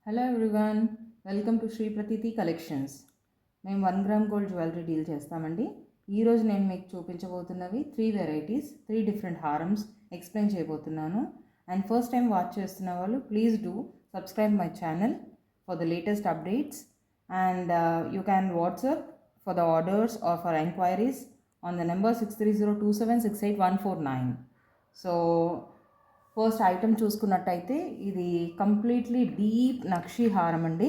Hello everyone, welcome to Shri Prateeti collections. మేము 1 gram gold jewellery deal చేస్తామండి. ఈరోజు నేను మీకు చూపించబోతున్నవి 3 వెరైటీస్, 3 డిఫరెంట్ హారమ్స్ ఎక్స్ప్లెయిన్ చేయబోతున్నాను. అండ్ ఫస్ట్ టైం వాచ్ చేస్తున్న వాళ్ళు please do subscribe my channel for the latest updates. And you can WhatsApp for the orders or for enquiries on the number 6302276849. So first item చూసుకున్నట్టయితే ఇది completely deep nakshi haram అండి.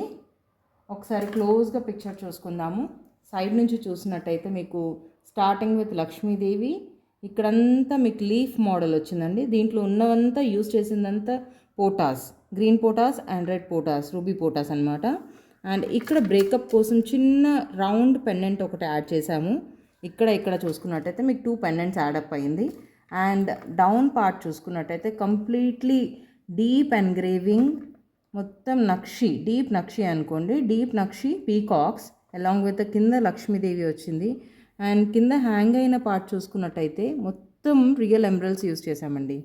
ఒకసారి క్లోజ్గా picture చూసుకుందాము. Side నుంచి చూసినట్టయితే మీకు స్టార్టింగ్ విత్ లక్ష్మీదేవి, ఇక్కడంతా మీకు లీఫ్ మోడల్ వచ్చిందండి. దీంట్లో ఉన్నవంతా యూజ్ చేసిందంతా పోటాస్, గ్రీన్ పోటాస్ అండ్ రెడ్ పోటాస్, రూబీ పోటాస్ అనమాట. అండ్ ఇక్కడ బ్రేకప్ కోసం చిన్న రౌండ్ పెండెంట్ ఒకటి యాడ్ చేశాము. ఇక్కడ చూసుకున్నట్టయితే మీకు 2 పెండెంట్స్ యాడప్ అయింది. అండ్ డౌన్ పార్ట్ చూసుకున్నట్టయితే కంప్లీట్లీ డీప్ ఎంగ్రేవింగ్, మొత్తం నక్షి, డీప్ నక్షి అనుకోండి, deep nakshi peacocks along with కింద లక్ష్మీదేవి వచ్చింది. అండ్ కింద హ్యాంగ్ అయిన పార్ట్ చూసుకున్నట్టయితే మొత్తం రియల్ ఎమరల్డ్స్ యూస్ చేసామండి.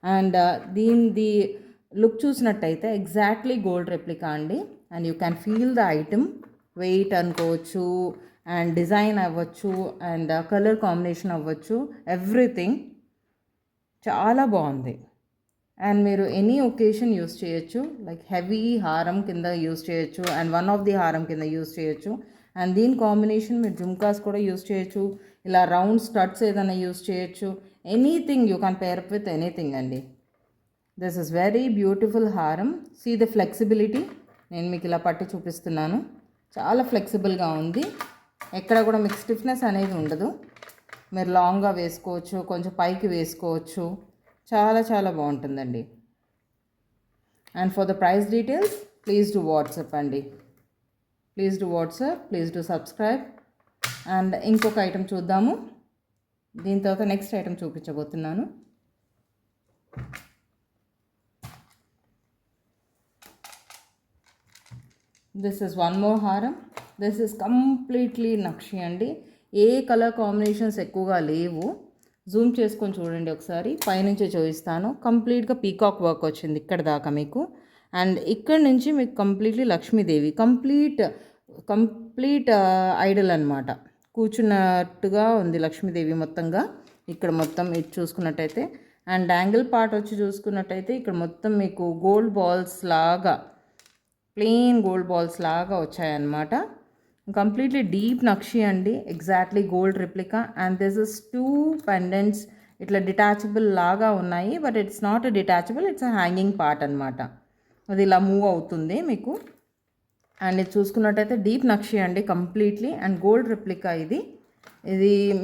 అండ్ దీని లుక్ చూసినట్టయితే ఎగ్జాక్ట్లీ గోల్డ్ రెప్లికా అండి. And you can feel the item, weight అనుకోవచ్చు అండ్ డిజైన్ అవ్వచ్చు అండ్ కలర్ కాంబినేషన్ అవ్వచ్చు, ఎవ్రీథింగ్ చాలా బాగుంది. అండ్ మీరు ఎనీ ఒకేషన్ యూస్ చేయొచ్చు, లైక్ హెవీ హారం కింద యూస్ చేయొచ్చు అండ్ వన్ ఆఫ్ ది హారం కింద యూస్ చేయొచ్చు. అండ్ దీని కాంబినేషన్ మీరు జుమ్కాస్ కూడా యూస్ చేయొచ్చు, ఇలా రౌండ్ స్టడ్స్ ఏదైనా యూస్ చేయొచ్చు. Anything you can pair up with anything అండి. దిస్ ఇస్ వెరీ బ్యూటిఫుల్ హారం. See the flexibility. నేను మీకు ఇలా పట్టి చూపిస్తున్నాను. చాలా ఫ్లెక్సిబుల్గా ఉంది, ఎక్కడ కూడా మీకు స్టిఫ్నెస్ అనేది ఉండదు. మీరు లాంగ్గా వేసుకోవచ్చు, కొంచెం పైకి వేసుకోవచ్చు, చాలా చాలా బాగుంటుందండి. And for the price details please do WhatsApp అండి, ప్లీజ్ డూ సబ్స్క్రైబ్. అండ్ ఇంకొక ఐటెం చూద్దాము. దీని తర్వాత నెక్స్ట్ ఐటెం చూపించబోతున్నాను. దిస్ ఇస్ వన్ మోర్ హారం. దిస్ ఇస్ కంప్లీట్లీ నక్షి అండి. ఏ కలర్ కాంబినేషన్స్ ఎక్కువగా లేవు. జూమ్ చేసుకొని చూడండి ఒకసారి, పైనుంచి చూపిస్తాను. కంప్లీట్గా పీకాక్ వర్క్ వచ్చింది ఇక్కడ దాకా మీకు. అండ్ ఇక్కడ నుంచి మీకు కంప్లీట్లీ లక్ష్మీదేవి, కంప్లీట్ ఐడల్ అనమాట, కూర్చున్నట్టుగా ఉంది లక్ష్మీదేవి మొత్తంగా. ఇక్కడ మొత్తం ఇది చూసుకున్నట్టయితే అండ్ యాంగిల్ పార్ట్ వచ్చి చూసుకున్నట్టయితే ఇక్కడ మొత్తం మీకు గోల్డ్ బాల్స్ లాగా, ప్లెయిన్ గోల్డ్ బాల్స్ లాగా వచ్చాయన్నమాట. కంప్లీట్లీ డీప్ నక్షి అండి, exactly gold replica. And this is 2 pendants ఇట్లా డిటాచబుల్ లాగా ఉన్నాయి, but it's not detachable, it's a hanging part అనమాట. అది ఇలా మూవ్ అవుతుంది మీకు. అండ్ ఇది చూసుకున్నట్టయితే డీప్ నక్షి అండి కంప్లీట్లీ, అండ్ గోల్డ్ రిప్లికా ఇది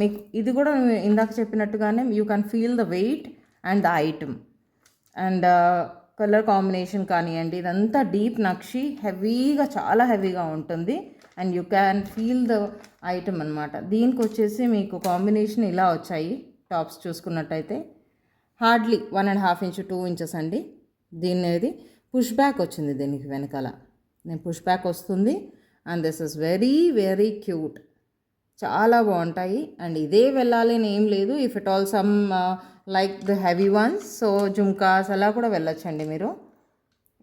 మీకు. ఇది కూడా ఇందాక చెప్పినట్టుగానే you can feel the weight and the item. And colour combination కానివ్వండి, ఇదంతా డీప్ నక్షి, హెవీగా, చాలా హెవీగా ఉంటుంది. And you can feel the item అనమాట. దీనికి వచ్చేసి మీకు కాంబినేషన్ ఇలా వచ్చాయి. టాప్స్ చూసుకున్నట్టయితే హార్డ్లీ 1.5 ఇంచ్ 2 ఇంచెస్ అండి. దీనిది పుష్ బ్యాక్ వచ్చింది దీనికి వెనకాల, నేను పుష్ బ్యాక్ వస్తుంది. And this is very very cute, చాలా బాగుంటాయి. అండ్ ఇదే వెళ్ళాలి అని ఏం లేదు. If it all some like the heavy once, so jhumkas అలా కూడా వెళ్ళొచ్చండి మీరు.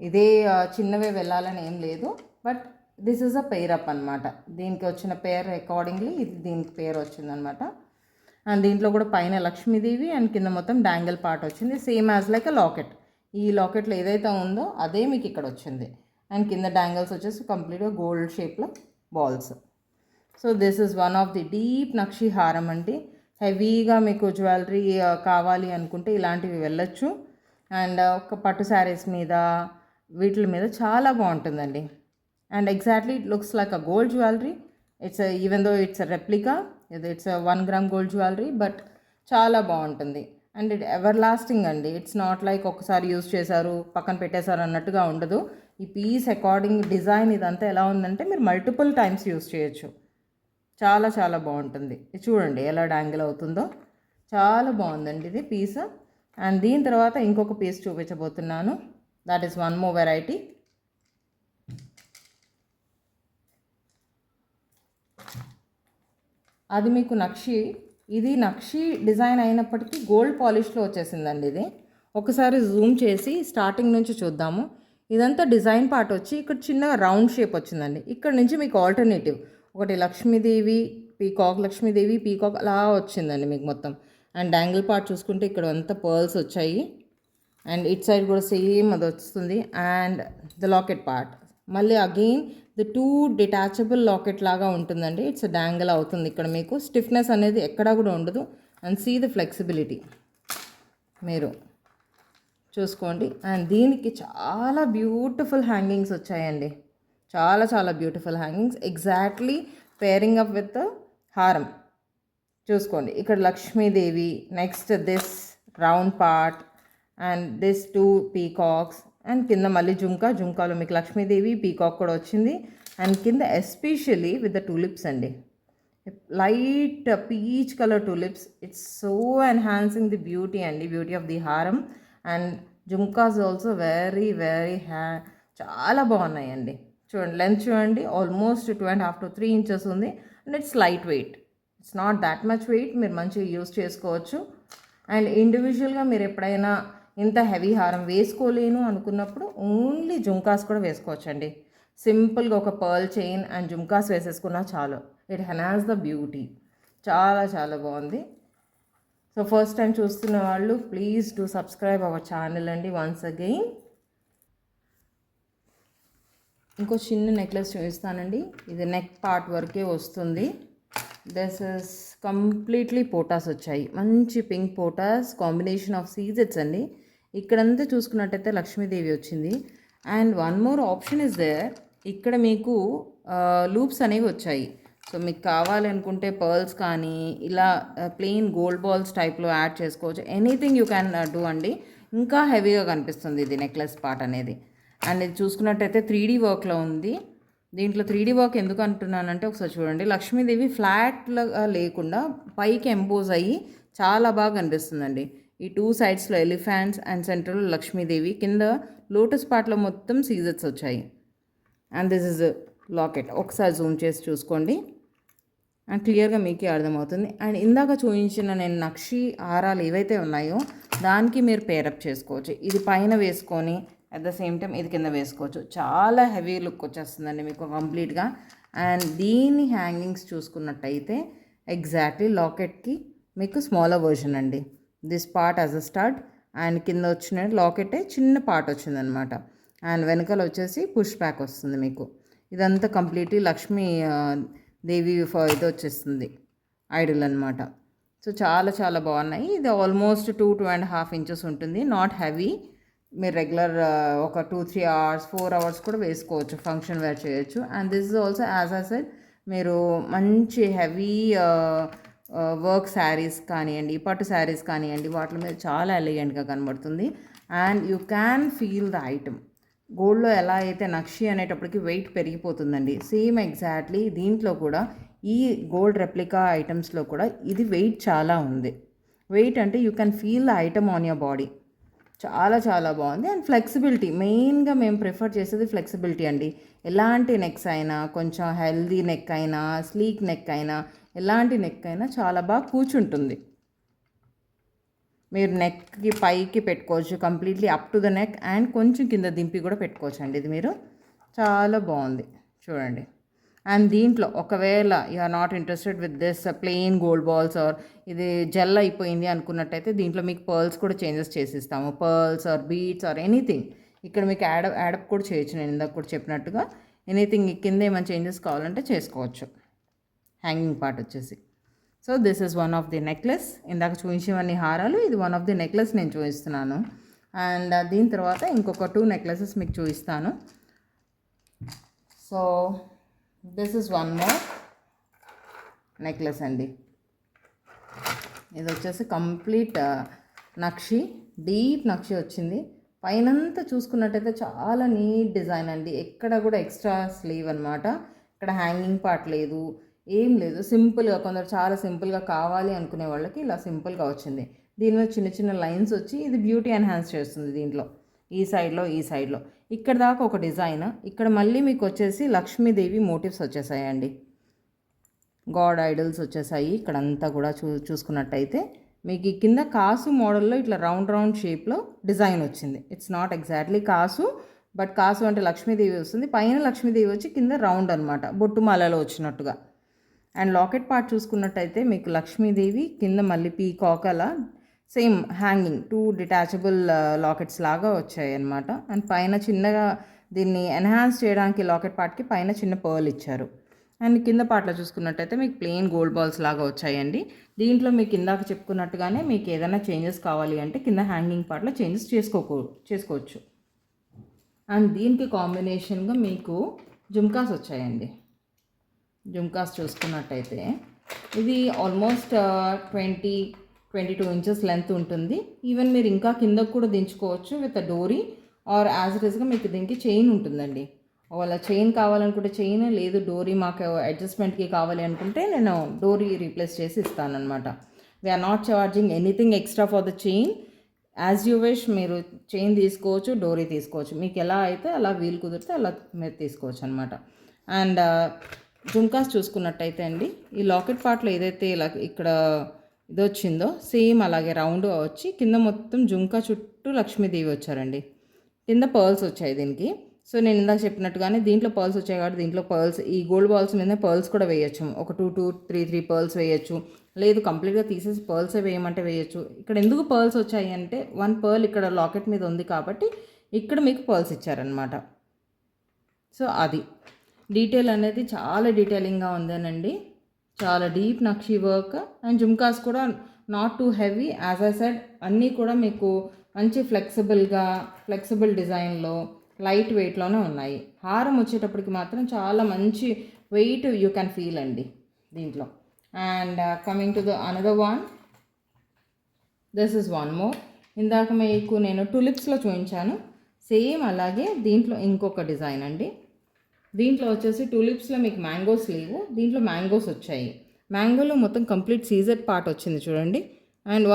ఇదే చిన్నవే వెళ్ళాలని ఏం లేదు, but this is a pair up అనమాట. దీనికి వచ్చిన పేర్ అకార్డింగ్లీ ఇది దీనికి పేరు వచ్చిందనమాట. అండ్ దీంట్లో కూడా పైన లక్ష్మీదేవి అండ్ కింద మొత్తం డాంగిల్ పార్ట్ వచ్చింది, same as like a locket. ఈ లాకెట్లో ఏదైతే ఉందో అదే మీకు ఇక్కడ వచ్చింది. అండ్ కింద డాంగిల్స్ వచ్చేసి కంప్లీట్గా గోల్డ్ షేప్లో balls. So this is one of the deep nakshi haram అండి. హెవీగా మీకు జ్యువెలరీ కావాలి అనుకుంటే ఇలాంటివి వెళ్ళొచ్చు. అండ్ ఒక పట్టు శారీస్ మీద, వీటి మీద చాలా బాగుంటుందండి. And exactly it looks like a gold jewellery. Even though it's a replica, it's 1 gram gold jewellery, but చాలా బాగుంటుంది. అండ్ ఇట్ ఎవర్ లాస్టింగ్ అండి. ఇట్స్ నాట్ లైక్ ఒకసారి యూజ్ చేశారు పక్కన పెట్టేశారు అన్నట్టుగా ఉండదు. ఈ పీస్ అకార్డింగ్ డిజైన్ ఇదంతా ఎలా ఉందంటే మీరు మల్టిపుల్ టైమ్స్ యూజ్ చేయొచ్చు. చాలా చాలా బాగుంటుంది. ఇది చూడండి ఎలా డాంగిల్ అవుతుందో, చాలా బాగుందండి ఇది పీస్. అండ్ దీని తర్వాత ఇంకొక పీస్ చూపించబోతున్నాను. That is one more variety. అది మీకు నక్షి, ఇది నక్షి డిజైన్ అయినప్పటికీ గోల్డ్ పాలిష్లో వచ్చేసిందండి ఇది. ఒకసారి జూమ్ చేసి స్టార్టింగ్ నుంచి చూద్దాము. ఇదంతా డిజైన్ పార్ట్ వచ్చి ఇక్కడ చిన్న రౌండ్ షేప్ వచ్చిందండి. ఇక్కడ నుంచి మీకు ఆల్టర్నేటివ్ ఒకటి లక్ష్మీదేవి పీకాక్ అలా వచ్చిందండి మీకు మొత్తం. అండ్ యాంగిల్ పార్ట్ చూసుకుంటే ఇక్కడ అంతా పర్ల్స్ వచ్చాయి. అండ్ ఇట్ సైడ్ కూడా సేమ్ అది వస్తుంది. అండ్ ద లాకెట్ పార్ట్ మళ్ళీ అగైన్ ద 2 డిటాచబుల్ లాకెట్ లాగా ఉంటుందండి. ఇట్స్ డాంగిల్ అవుతుంది. ఇక్కడ మీకు స్టిఫ్నెస్ అనేది ఎక్కడా కూడా ఉండదు. అండ్ సీ ద ఫ్లెక్సిబిలిటీ మీరు చూసుకోండి. అండ్ దీనికి చాలా బ్యూటిఫుల్ హ్యాంగింగ్స్ వచ్చాయండి. చాలా చాలా beautiful hangings exactly pairing up with హారం చూసుకోండి. ఇక్కడ Lakshmidevi, next this round part and this 2 peacocks and కింద మళ్ళీ జుంకాలో మీకు లక్ష్మీదేవి పీకాక్ కూడా వచ్చింది. అండ్ కింద ఎస్పెషల్లీ విత్ ద టూలిప్స్ అండి, light peach colour tulips. It's so enhancing the beauty of the haram. And jhumkas also very very చాలా బాగున్నాయండి. చూడండి లెంత్ చూడండి, ఆల్మోస్ట్ 2.5 to 3 inches ఉంది. And it's light weight, it's not that much weight. మీరు మంచిగా use చేసుకోవచ్చు. And ఇండివిజువల్గా మీరు ఎప్పుడైనా ఇంత హెవీ హారం వేసుకోలేను అనుకున్నప్పుడు ఓన్లీ జుంకాస్ కూడా వేసుకోవచ్చండి. సింపుల్గా ఒక పర్ల్ చైన్ అండ్ జుంకాస్ వేసేసుకున్నా చాలు. It enhance the beauty. చాలా చాలా బాగుంది. సో ఫస్ట్ టైం చూస్తున్న వాళ్ళు please do subscribe our channel అండి వన్స్ అగైన్. ఇంకో చిన్న నెక్లెస్ చూపిస్తానండి. ఇది నెక్ పార్ట్ వరకే వస్తుంది. దిస్ ఇస్ కంప్లీట్లీ పోటాస్ వచ్చాయి, మంచి పింక్ పోటాస్, కాంబినేషన్ ఆఫ్ సీజెట్స్ అండి. ఇక్కడంతా చూసుకున్నట్టయితే లక్ష్మీదేవి వచ్చింది. And one more option is there. ఇక్కడ మీకు లూప్స్ అనేవి వచ్చాయి. సో మీకు కావాలనుకుంటే పర్ల్స్ కానీ ఇలా ప్లెయిన్ గోల్డ్ బాల్స్ టైప్లో యాడ్ చేసుకోవచ్చు. ఎనీథింగ్ యూ క్యాన్ డూ అండి. ఇంకా హెవీగా కనిపిస్తుంది ఇది నెక్లెస్ పార్ట్ అనేది. అండ్ ఇది చూసుకున్నట్టయితే 3D వర్క్లో ఉంది. దీంట్లో 3D వర్క్ ఎందుకు అంటున్నానంటే ఒకసారి చూడండి, లక్ష్మీదేవి ఫ్లాట్గా లేకుండా పైకి ఎంపోజ్ అయ్యి చాలా బాగా కనిపిస్తుందండి. ఈ 2 సైడ్స్లో ఎలిఫెంట్స్ అండ్ సెంటర్లో లక్ష్మీదేవి, కింద లోటస్ పార్ట్లో మొత్తం సీజెట్స్ వచ్చాయి. And this is locket. ఒకసారి జూమ్ చేసి చూసుకోండి అండ్ క్లియర్గా మీకే అర్థమవుతుంది. అండ్ ఇందాక చూపించిన నేను నక్షి హారాలు ఏవైతే ఉన్నాయో దానికి మీరు పేరప్ చేసుకోవచ్చు. ఇది పైన వేసుకొని అట్ ద సేమ్ టైం ఇది కింద వేసుకోవచ్చు. చాలా హెవీ లుక్ వచ్చేస్తుందండి మీకు కంప్లీట్గా. అండ్ దీని హ్యాంగింగ్స్ చూసుకున్నట్టయితే ఎగ్జాక్ట్లీ లాకెట్కి మీకు స్మాలర్ వర్షన్ అండి. This part as a start and కింద వచ్చిన లాకెటే చిన్న పార్ట్ వచ్చిందనమాట. అండ్ వెనకాల వచ్చేసి పుష్ బ్యాక్ వస్తుంది మీకు. ఇదంతా కంప్లీట్లీ లక్ష్మీ దేవి ఇది వచ్చేస్తుంది ఐడల్ అనమాట. సో చాలా చాలా బాగున్నాయి. ఇది ఆల్మోస్ట్ 2.5 inches ఉంటుంది. Not heavy. మీరు రెగ్యులర్ ఒక 2-3 hours 4 hours కూడా వేసుకోవచ్చు, ఫంక్షన్ వేర్ చేయొచ్చు. And this is also as I said, మీరు మంచి హెవీ వర్క్ శారీస్ కానివ్వండి, పట్టు శారీస్ కానివ్వండి, వాటి మీద చాలా ఎలిగెంట్గా కనబడుతుంది. And you can feel the item. గోల్డ్లో ఎలా అయితే నక్షి అనేటప్పటికి వెయిట్ పెరిగిపోతుందండి, సేమ్ ఎగ్జాక్ట్లీ దీంట్లో కూడా ఈ గోల్డ్ రెప్లికా ఐటమ్స్లో కూడా ఇది వెయిట్ చాలా ఉంది. వెయిట్ అంటే you can feel the item on your body. చాలా చాలా బాగుంది. అండ్ ఫ్లెక్సిబిలిటీ, మెయిన్గా మేము ప్రిఫర్ చేసేది ఫ్లెక్సిబిలిటీ అండి. ఎలాంటి నెక్స్ అయినా, కొంచెం హెల్దీ నెక్ అయినా, స్లీక్ నెక్ అయినా, ఎలాంటి నెక్ అయినా చాలా బాగా కూర్చుంటుంది. మీరు నెక్కి పైకి పెట్టుకోవచ్చు, completely up to the neck, and కొంచెం కింద దింపి కూడా పెట్టుకోవచ్చు అండి. ఇది మీరు చాలా బాగుంది చూడండి. అండ్ దీంట్లో ఒకవేళ you are not interested with this plain gold balls or ఇది జెల్ అయిపోయింది అనుకున్నట్టయితే దీంట్లో మీకు పర్ల్స్ కూడా చేంజెస్ చేసిస్తాము. Pearls or beads or anything ఇక్కడ మీకు యాడప్ కూడా చేయొచ్చు. నేను ఇందాక కూడా చెప్పినట్టుగా ఎనీథింగ్ కింద ఏమైనా చేంజెస్ కావాలంటే చేసుకోవచ్చు. హ్యాంగింగ్ పార్ట్ వచ్చేసి. So this is one of the necklace. ఇందాక చూపించేవన్నీ హారాలు, ఇది వన్ ఆఫ్ ది నెక్లెస్ నేను చూపిస్తున్నాను. అండ్ దీని తర్వాత ఇంకొక 2 necklaces మీకు చూపిస్తాను. So this is one more necklace అండి. ఇది వచ్చేసి కంప్లీట్ నక్షి, డీప్ నక్షి వచ్చింది. పైనంతా చూసుకున్నట్టయితే చాలా నీట్ డిజైన్ అండి. ఎక్కడ కూడా ఎక్స్ట్రా స్లీవ్ అనమాట. ఇక్కడ హ్యాంగింగ్ పార్ట్ లేదు, ఏం లేదు. సింపుల్గా, కొందరు చాలా సింపుల్గా కావాలి అనుకునే వాళ్ళకి ఇలా సింపుల్గా వచ్చింది. దీని మీద చిన్న చిన్న లైన్స్ వచ్చి ఇది బ్యూటీ ఎన్హాన్స్ చేస్తుంది. దీంట్లో ఈ సైడ్లో ఇక్కడ దాకా ఒక డిజైన్. ఇక్కడ మళ్ళీ మీకు వచ్చేసి లక్ష్మీదేవి మోటివ్స్ వచ్చేసాయండి, గాడ్ ఐడల్స్ వచ్చేసాయి. ఇక్కడంతా కూడా చూసుకున్నట్టయితే మీకు ఈ కింద కాసు మోడల్లో ఇట్లా రౌండ్ షేప్లో డిజైన్ వచ్చింది. It's not exactly kasu, but కాసు అంటే లక్ష్మీదేవి వస్తుంది, పైన లక్ష్మీదేవి వచ్చి కింద రౌండ్ అనమాట, బొట్టుమాలలో వచ్చినట్టుగా. అండ్ లాకెట్ పార్ట్ చూసుకున్నట్టయితే మీకు లక్ష్మీదేవి కింద మళ్ళీ పీకాక్ అలా సేమ్ హ్యాంగింగ్ 2 డిటాచబుల్ లాకెట్స్ లాగా వచ్చాయి అనమాట. అండ్ పైన చిన్నగా దీన్ని ఎన్హాన్స్ చేయడానికి లాకెట్ పార్ట్కి పైన చిన్న పర్ల్ ఇచ్చారు. అండ్ కింద పార్ట్లో చూసుకున్నట్టయితే మీకు ప్లెయిన్ గోల్డ్ బాల్స్ లాగా వచ్చాయండి. దీంట్లో మీకు ఇందాక చెప్పుకున్నట్టుగానే మీకు ఏదైనా చేంజెస్ కావాలి అంటే కింద హ్యాంగింగ్ పార్ట్లో చేంజెస్ చేసుకోవచ్చు. అండ్ దీనికి కాంబినేషన్గా మీకు జుమ్కాస్ వచ్చాయండి. జుమ్కాస్ చూసుకున్నట్టయితే ఇది ఆల్మోస్ట్ 22 ఇంచెస్ లెంత్ ఉంటుంది. ఈవెన్ మీరు ఇంకా కిందకు కూడా దించుకోవచ్చు విత్ డోరీ, ఆర్ యాజ్ ఇట్ ఈస్గా మీకు దీనికి చైన్ ఉంటుందండి. ఒకవేళ చైన్ కావాలనుకుంటే చైన్, లేదు డోరీ మాకు అడ్జస్ట్మెంట్కి కావాలి అనుకుంటే నేను డోరీ రీప్లేస్ చేసి ఇస్తానన్నమాట. We are not charging anything extra for the chain. As you wish, మీరు చైన్ తీసుకోవచ్చు, డోరీ తీసుకోవచ్చు, మీకు ఎలా అయితే అలా వీలు కుదిరితే అలా మీరు తీసుకోవచ్చు అనమాట. అండ్ జుమ్కాస్ చూసుకున్నట్టయితే అండి, ఈ లాకెట్ పార్ట్లో ఏదైతే ఇలా ఇక్కడ ఇది వచ్చిందో సేమ్ అలాగే రౌండ్ వచ్చి కింద మొత్తం జుమ్కా చుట్టూ లక్ష్మీదేవి వచ్చారండి. కింద పర్ల్స్ వచ్చాయి దీనికి. సో నేను ఇందాక చెప్పినట్టుగానే దీంట్లో పర్ల్స్ వచ్చాయి కాబట్టి దీంట్లో పర్ల్స్, ఈ గోల్డ్ బాల్స్ మీద పర్ల్స్ కూడా వేయచ్చు. ఒక 2 3 పర్ల్స్ వేయచ్చు, లేదు కంప్లీట్గా తీసేసి పర్ల్సే వేయమంటే వేయచ్చు. ఇక్కడ ఎందుకు పర్ల్స్ వచ్చాయి అంటే 1 పర్ల్ ఇక్కడ లాకెట్ మీద ఉంది కాబట్టి ఇక్కడ మీకు పర్ల్స్ ఇచ్చారనమాట. సో అది డీటెయిల్ అనేది చాలా డీటెయిలింగ్గా ఉందేనండి. చాలా deep nakshi work. And jhumkas కూడా not too heavy, as I said అన్నీ కూడా మీకు మంచి ఫ్లెక్సిబుల్ డిజైన్లో లైట్ వెయిట్లోనే ఉన్నాయి. హారం వచ్చేటప్పటికి మాత్రం చాలా మంచి వెయిట్ యూ క్యాన్ ఫీల్ అండి దీంట్లో. And coming to the another one, this is one more. ఇందాక మీకు నేను టులిప్స్లో చూపించాను, సేమ్ అలాగే దీంట్లో ఇంకొక డిజైన్ అండి. దీంట్లో వచ్చేసి టులిప్స్లో మీకు మ్యాంగోస్ లేవు, దీంట్లో మ్యాంగోస్ వచ్చాయి. మ్యాంగోలో మొత్తం కంప్లీట్ సీజెడ్ పార్ట్ వచ్చింది చూడండి. అండ్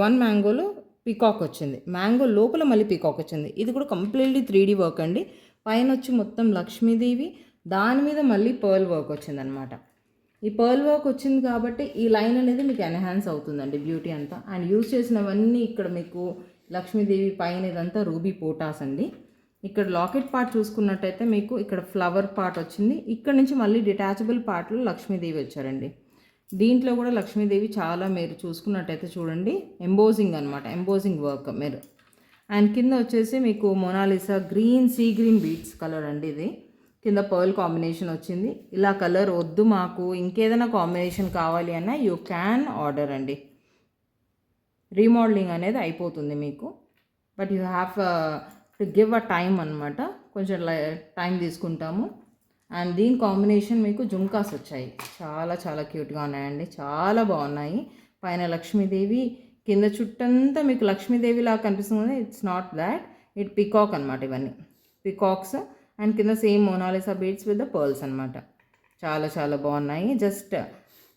వన్ మ్యాంగోలో పీకాక్ వచ్చింది, మ్యాంగో లోపల మళ్ళీ పీకాక్ వచ్చింది. ఇది కూడా కంప్లీట్లీ 3D వర్క్ అండి. పైన వచ్చి మొత్తం లక్ష్మీదేవి, దాని మీద మళ్ళీ పర్ల్ వర్క్ వచ్చిందనమాట. ఈ పర్ల్ వర్క్ వచ్చింది కాబట్టి ఈ లైన్ అనేది మీకు ఎన్హాన్స్ అవుతుందండి బ్యూటీ అంతా. అండ్ యూజ్ చేసినవన్నీ ఇక్కడ మీకు లక్ష్మీదేవి, పైన ఇదంతా రూబీ పోటాస్ అండి. ఇక్కడ లాకెట్ పార్ట్ చూసుకున్నట్టయితే మీకు ఇక్కడ ఫ్లవర్ పార్ట్ వచ్చింది, ఇక్కడ నుంచి మళ్ళీ డిటాచబుల్ పార్ట్లో లక్ష్మీదేవి వచ్చారండి. దీంట్లో కూడా లక్ష్మీదేవి చాలా మీరు చూసుకున్నట్టయితే చూడండి ఎంబోజింగ్ అనమాట, ఎంబోజింగ్ వర్క్ మీరు. అండ్ కింద వచ్చేసి మీకు Mona Lisa sea green beads colour అండి. ఇది కింద పర్ల్ కాంబినేషన్ వచ్చింది. ఇలా కలర్ వద్దు మాకు, ఇంకేదైనా కాంబినేషన్ కావాలి అన్నా యూ క్యాన్ ఆర్డర్ అండి. రీమోడలింగ్ అనేది అయిపోతుంది మీకు, but you have to give a time అనమాట. కొంచెం టైం తీసుకుంటాము. అండ్ దీని కాంబినేషన్ మీకు జుమ్కాస్ వచ్చాయి, చాలా చాలా క్యూట్గా ఉన్నాయండి, చాలా బాగున్నాయి. పైన లక్ష్మీదేవి, కింద చుట్టంతా మీకు లక్ష్మీదేవి లాగా కనిపిస్తుంది. It's not that, it peacock అనమాట. ఇవన్నీ పికాక్స్. అండ్ కింద same Mona Lisa beads with the pearls అనమాట. చాలా చాలా బాగున్నాయి. జస్ట్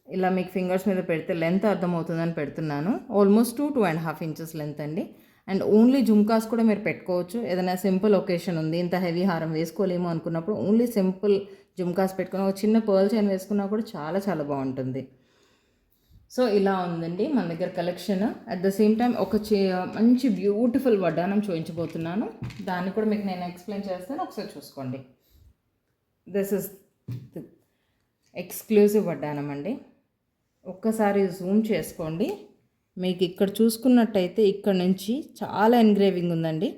ఇలా మీకు ఫింగర్స్ మీద పెడితే లెంత్ అర్థమవుతుందని పెడుతున్నాను. ఆల్మోస్ట్ 2.5 ఇంచెస్ లెంత్ అండి. అండ్ ఓన్లీ జుమ్కాస్ కూడా మీరు పెట్టుకోవచ్చు. ఏదైనా సింపుల్ ఒకేషన్ ఉంది, ఇంత హెవీ హారం వేసుకోలేము అనుకున్నప్పుడు ఓన్లీ సింపుల్ జుమ్కాస్ పెట్టుకుని ఒక చిన్న పర్ల్ చైన్ వేసుకున్నా కూడా చాలా చాలా బాగుంటుంది. సో ఇలా ఉందండి మన దగ్గర collection. At the same time ఒక మంచి బ్యూటిఫుల్ వడ్డానం చూపించబోతున్నాను, దాన్ని కూడా మీకు నేను ఎక్స్ప్లెయిన్ చేస్తాను, ఒకసారి చూసుకోండి. దిస్ ఇస్ ఎక్స్క్లూజివ్ వడ్డానం అండి. ఒక్కసారి జూమ్ చేసుకోండి. మీకు ఇక్కడ చూసుకున్నట్టయితే ఇక్కడ నుంచి చాలా ఎన్గ్రేవింగ్ ఉందండి.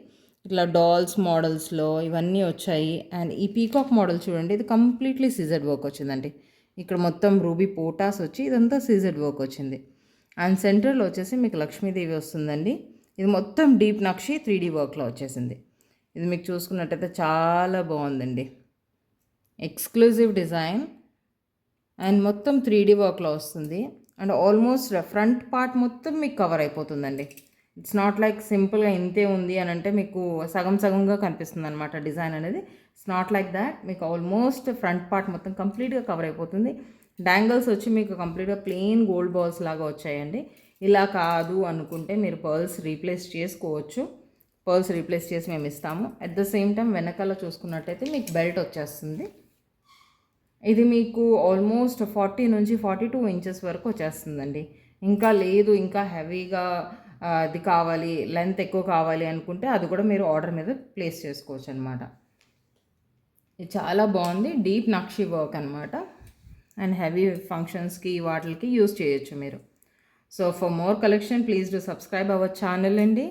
ఇట్లా డాల్స్ మోడల్స్లో ఇవన్నీ వచ్చాయి. అండ్ ఈ పీకాక్ మోడల్ చూడండి, ఇది కంప్లీట్లీ సీజెడ్ వర్క్ వచ్చిందండి. ఇక్కడ మొత్తం రూబీ పోటాస్ వచ్చి ఇదంతా సీజెడ్ వర్క్ వచ్చింది. అండ్ సెంటర్లో వచ్చేసి మీకు లక్ష్మీదేవి వస్తుందండి. ఇది మొత్తం డీప్ నక్షి 3D వర్క్లో వచ్చేసింది. ఇది మీకు చూసుకున్నట్టయితే చాలా బాగుందండి, ఎక్స్క్లూజివ్ డిజైన్. అండ్ మొత్తం 3D వర్క్లో వస్తుంది. అండ్ ఆల్మోస్ట్ ఫ్రంట్ పార్ట్ మొత్తం మీకు కవర్ అయిపోతుందండి. ఇట్స్ నాట్ లైక్ సింపుల్గా ఇంతే ఉంది అని అంటే మీకు సగం సగంగా కనిపిస్తుంది అనమాట డిజైన్ అనేది. ఇట్స్ నాట్ లైక్ దాట్, మీకు ఆల్మోస్ట్ ఫ్రంట్ పార్ట్ మొత్తం కంప్లీట్గా కవర్ అయిపోతుంది. డాంగిల్స్ వచ్చి మీకు కంప్లీట్గా ప్లెయిన్ గోల్డ్ బాల్స్ లాగా వచ్చాయండి. ఇలా కాదు అనుకుంటే మీరు పర్ల్స్ రీప్లేస్ చేసుకోవచ్చు. పర్ల్స్ రీప్లేస్ చేసి మేము ఇస్తాము. అట్ ద సేమ్ టైం వెనకాల చూసుకున్నట్టయితే మీకు బెల్ట్ వచ్చేస్తుంది. ఇది మీకు ఆల్మోస్ట్ 40 నుంచి 42 ఇంచెస్ వరకు వచ్చేస్తుందండి. ఇంకా లేదు ఇంకా హెవీగా అది కావాలి, లెంత్ ఎక్కువ కావాలి అనుకుంటే అది కూడా మీరు ఆర్డర్ మీద ప్లేస్ చేసుకోవచ్చు అనమాట. ఇది చాలా బాగుంది, డీప్ నక్షి వర్క్ అనమాట. అండ్ హెవీ ఫంక్షన్స్కి వాటికి యూస్ చేయొచ్చు మీరు. So for more collection please do subscribe our channel అండి.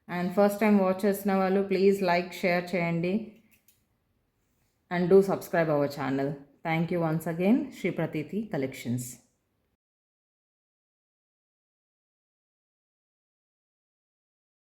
అండ్ ఫస్ట్ టైం వాచ్ చేసిన వాళ్ళు ప్లీజ్ లైక్ షేర్ చేయండి and do subscribe our channel. Thank you once again, Shri Prateeti collections.